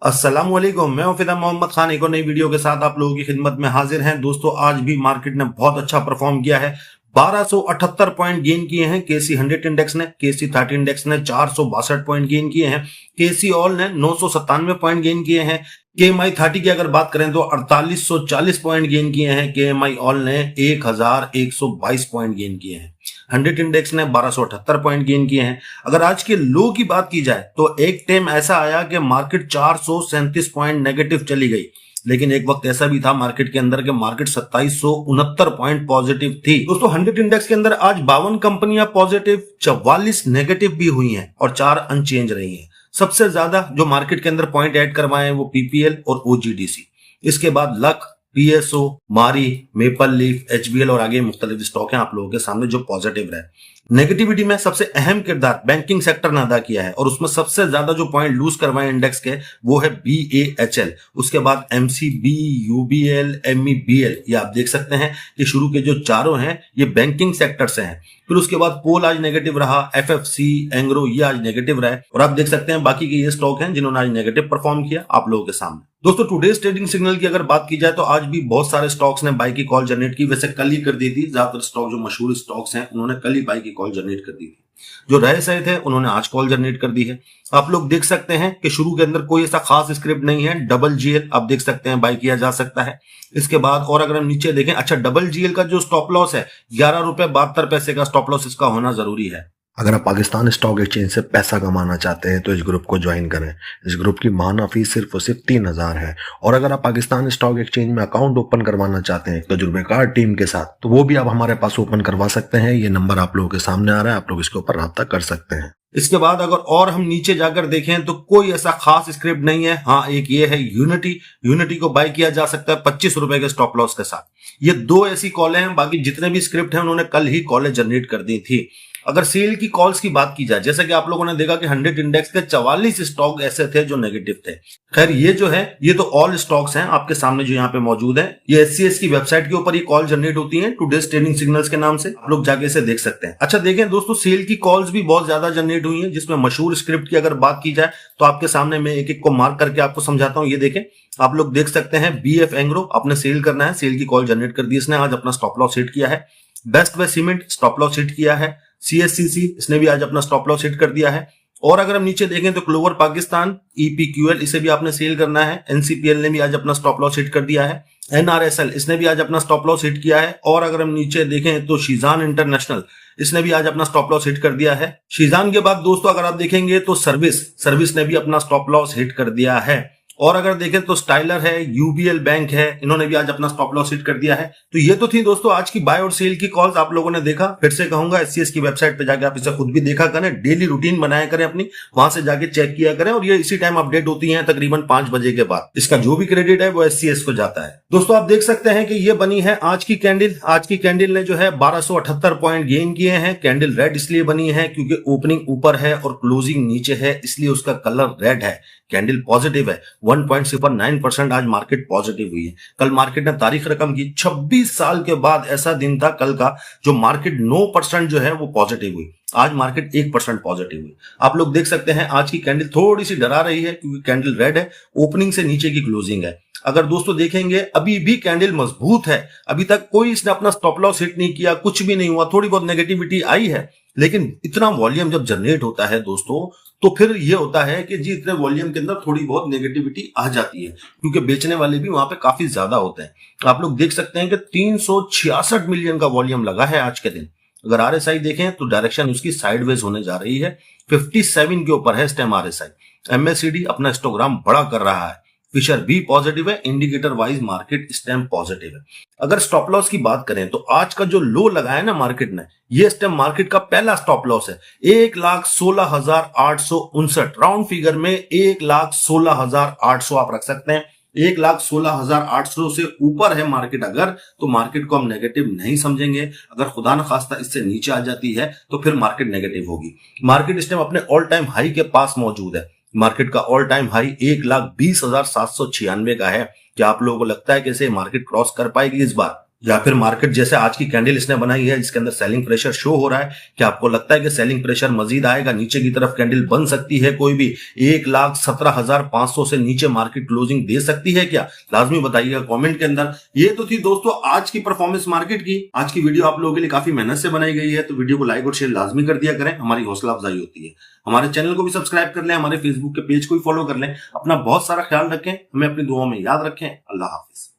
अस्सलामुअलैकुम, मैं फिदा मोहम्मद खान एक और नई वीडियो के साथ आप लोगों की खिदमत में हाजिर हैं। दोस्तों, आज भी मार्केट ने बहुत अच्छा परफॉर्म किया है। 1278 पॉइंट गेन किए हैं केसी 100 इंडेक्स ने। केसी 30 इंडेक्स ने 462 पॉइंट गेन किए हैं। केसी ऑल ने 997 पॉइंट गेन किए हैं। केएमआई 30 की अगर बात करें तो 4840 पॉइंट गेन किए हैं। केएमआई ऑल ने 1122 पॉइंट गेन किए हैं। 100 इंडेक्स ने 1278 पॉइंट गेन किए हैं। अगर आज के लो की बात की जाए तो एक टाइम ऐसा आया कि मार्केट 437 पॉइंट नेगेटिव चली गई, लेकिन एक वक्त ऐसा भी था मार्केट के अंदर के मार्केट 2769 पॉइंट पॉजिटिव थी। दोस्तों, 100 इंडेक्स के अंदर आज 52 कंपनियां पॉजिटिव, 44 नेगेटिव भी हुई हैं और 4 अनचेंज रही हैं। सबसे ज्यादा जो मार्केट के अंदर पॉइंट ऐड करवाए हैं वो पीपीएल और ओजीडीसी। इसके बाद लक, पीएसओ, मारी, मेपल लीफ, एचबीएल और आगे मुख्तलिफ स्टॉक हैं आप लोगों के सामने जो पॉजिटिव रहे। नेगेटिविटी में सबसे अहम किरदार बैंकिंग सेक्टर ने अदा किया है और उसमें सबसे ज्यादा जो पॉइंट लूज करवाए इंडेक्स के वो है बीएएचएल। उसके बाद एमसीबी, यूबीएल, एमईबीएल। ये आप देख सकते हैं कि शुरू के जो चारों हैं ये बैंकिंग सेक्टर से हैं। फिर उसके बाद पोल आज नेगेटिव रहा, एफएफसी, एंग्रो ये आज नेगेटिव रहे और आप देख सकते हैं बाकी के ये स्टॉक हैं जिन्होंने आज नेगेटिव परफॉर्म किया आप लोगों के सामने। दोस्तों, टुडेज ट्रेडिंग सिग्नल की अगर बात की जाए तो आज भी बहुत सारे स्टॉक्स ने बाई की कॉल जनरेट की। वैसे कल ही कर दी थी, ज्यादातर स्टॉक जो मशहूर स्टॉक्स हैं उन्होंने कल ही बाई की कॉल जनरेट कर दी थी। जो रह सहे थे उन्होंने आज कॉल जनरेट कर दी है। आप लोग देख सकते हैं कि शुरू के अंदर कोई ऐसा खास स्क्रिप्ट नहीं है। डबल जीएल आप देख सकते हैं बाई किया जा सकता है। इसके बाद और अगर हम नीचे देखें, अच्छा डबल जीएल का जो स्टॉप लॉस है 11 रुपए 72 पैसे का स्टॉप लॉस इसका होना जरूरी है। अगर आप पाकिस्तान स्टॉक एक्सचेंज से पैसा कमाना चाहते हैं तो इस ग्रुप को ज्वाइन करें। इस ग्रुप की माहाना फीस सिर्फ और सिर्फ 3000 है। और अगर आप पाकिस्तान स्टॉक एक्सचेंज में अकाउंट ओपन करवाना चाहते हैं तजुर्बेकार टीम के साथ, तो वो भी आप हमारे पास ओपन करवा सकते हैं। ये नंबर आप लोगों के सामने आ रहा है, आप लोग इसके ऊपर राब्ता कर सकते हैं। इसके बाद अगर और हम नीचे जाकर देखें तो कोई ऐसा खास स्क्रिप्ट नहीं है। हाँ, एक ये है यूनिटी को बाय किया जा सकता है 25 रुपए के स्टॉप लॉस के साथ। ये दो ऐसी कॉलें हैं, बाकी जितने भी स्क्रिप्ट हैं उन्होंने कल ही कॉलें जनरेट कर दी थी। अगर सेल की कॉल्स की बात की जाए, जैसे कि आप लोगों ने देखा कि 100 इंडेक्स के 44 स्टॉक ऐसे थे जो नेगेटिव थे। खैर, ये जो है ये तो ऑल स्टॉक्स हैं आपके सामने जो यहाँ पे मौजूद है। ये एचसीएस की वेबसाइट के ऊपर ये कॉल जनरेट होती है टुडेज ट्रेडिंग सिग्नल्स के नाम से। आप लोग जाके इसे देख सकते हैं। अच्छा देखें दोस्तों, सेल की कॉल्स भी बहुत ज्यादा जनरेट हुई है, जिसमें मशहूर स्क्रिप्ट की अगर बात की जाए तो आपके सामने मैं एक एक को मार्क करके आपको समझाता हूँ। ये देखें, आप लोग देख सकते हैं बीएफ एंग्रो अपने सेल करना है, सेल की कॉल जनरेट कर दी इसने, आज अपना स्टॉप लॉस हिट किया है। Best way cement stop loss hit किया है। सीएससीसी इसने भी आज अपना स्टॉप लॉस हिट कर दिया है। और अगर हम नीचे देखें तो क्लोवर पाकिस्तान, ईपीक्यूएल इसे भी आपने सेल करना है। एनसीपीएल ने भी आज अपना स्टॉप लॉस हिट कर दिया है। एनआरएसएल इसने भी आज अपना स्टॉप लॉस हिट किया है। और अगर हम नीचे देखें तो शीजान इंटरनेशनल इसने भी आज अपना स्टॉप लॉस हिट कर दिया है। शीजान के बाद दोस्तों अगर आप देखेंगे तो सर्विस ने भी अपना स्टॉप लॉस हिट कर दिया है। और अगर देखें तो स्टाइलर है, यूबीएल बैंक है, इन्होंने भी आज अपना स्टॉप लॉस हिट कर दिया है। तो ये तो थी दोस्तों आज की बाय और सेल की कॉल्स आप लोगों ने देखा। फिर से कहूंगा एचसीएस की वेबसाइट पे जाके आप इसे खुद भी देखा करें, डेली रूटीन बनाया करें अपनी, वहां से जाके चेक किया करें। और ये इसी टाइम अपडेट होती है तकरीबन 5 बजे के बाद। इसका जो भी क्रेडिट है वो एचसीएस को जाता है। दोस्तों, आप देख सकते हैं कि ये बनी है आज की कैंडल। आज की कैंडल ने जो है 1278 पॉइंट गेन किए हैं। कैंडल रेड इसलिए बनी है क्योंकि ओपनिंग ऊपर है और क्लोजिंग नीचे है, इसलिए उसका कलर रेड है। कैंडल पॉजिटिव है, 1.09% आज मार्केट पॉजिटिव हुई है। कल मार्केट ने तारीख रकम की, 26 साल के बाद ऐसा दिन था कल का जो मार्केट 9% जो है वो पॉजिटिव हुई। आज मार्केट 1% पॉजिटिव हुई। आप लोग देख सकते हैं आज की कैंडल थोड़ी सी डरा रही है क्योंकि कैंडल रेड है, ओपनिंग से नीचे की क्लोजिंग है। अगर दोस्तों देखेंगे अभी भी कैंडल मजबूत है, अभी तक कोई इसने अपना स्टॉप लॉस हिट नहीं किया, कुछ भी नहीं हुआ। थोड़ी बहुत नेगेटिविटी आई है, लेकिन इतना वॉल्यूम जब जनरेट होता है दोस्तों तो फिर ये होता है कि जी इतने वॉल्यूम के अंदर थोड़ी बहुत नेगेटिविटी आ जाती है, क्योंकि बेचने वाले भी वहां पे काफी ज्यादा होते हैं। आप लोग देख सकते हैं कि 366 मिलियन का वॉल्यूम लगा है आज के दिन। अगर आरएसआई देखें तो डायरेक्शन उसकी साइडवेज होने जा रही है। 57 के ऊपर है इस टाइम आरएसआई। एमएससीडी अपना हिस्टोग्राम बड़ा कर रहा है। फिशर भी पॉजिटिव है। इंडिकेटर वाइज मार्केट इस टाइम पॉजिटिव है। अगर स्टॉप लॉस की बात करें तो आज का जो लो लगाया ना मार्केट ने, ये इस टाइम मार्केट का पहला स्टॉप लॉस है। 1,16,859 राउंड फिगर में 1,16,800 आप रख सकते हैं। 1,16,800 से ऊपर है मार्केट अगर, तो मार्केट को हम नेगेटिव नहीं समझेंगे। अगर खुदा न खास्ता इससे नीचे आ जाती है तो फिर मार्केट नेगेटिव होगी। मार्केट इस टाइम अपने ऑल टाइम हाई के पास मौजूद है। मार्केट का ऑल टाइम हाई 1,20,796 का है। क्या आप लोगों को लगता है कि इसे मार्केट क्रॉस कर पाएगी इस बार? या फिर मार्केट जैसे आज की कैंडल इसने बनाई है इसके अंदर सेलिंग प्रेशर शो हो रहा है, क्या आपको लगता है कि सेलिंग प्रेशर मजीद आएगा, नीचे की तरफ कैंडल बन सकती है, कोई भी 1,17,500 से नीचे मार्केट क्लोजिंग दे सकती है क्या? लाजमी बताइएगा कमेंट के अंदर। ये तो थी दोस्तों आज की परफॉर्मेंस मार्केट की। आज की वीडियो आप लोगों के लिए काफी मेहनत से बनाई गई है, तो वीडियो को लाइक और शेयर लाजमी कर दिया करें, हमारी हौसला अफजाई होती है। हमारे चैनल को भी सब्सक्राइब कर लें, हमारे फेसबुक के पेज को भी फॉलो कर लें। अपना बहुत सारा ख्याल रखें, हमें अपनी दुआओं में याद रखें। अल्लाह हाफिज।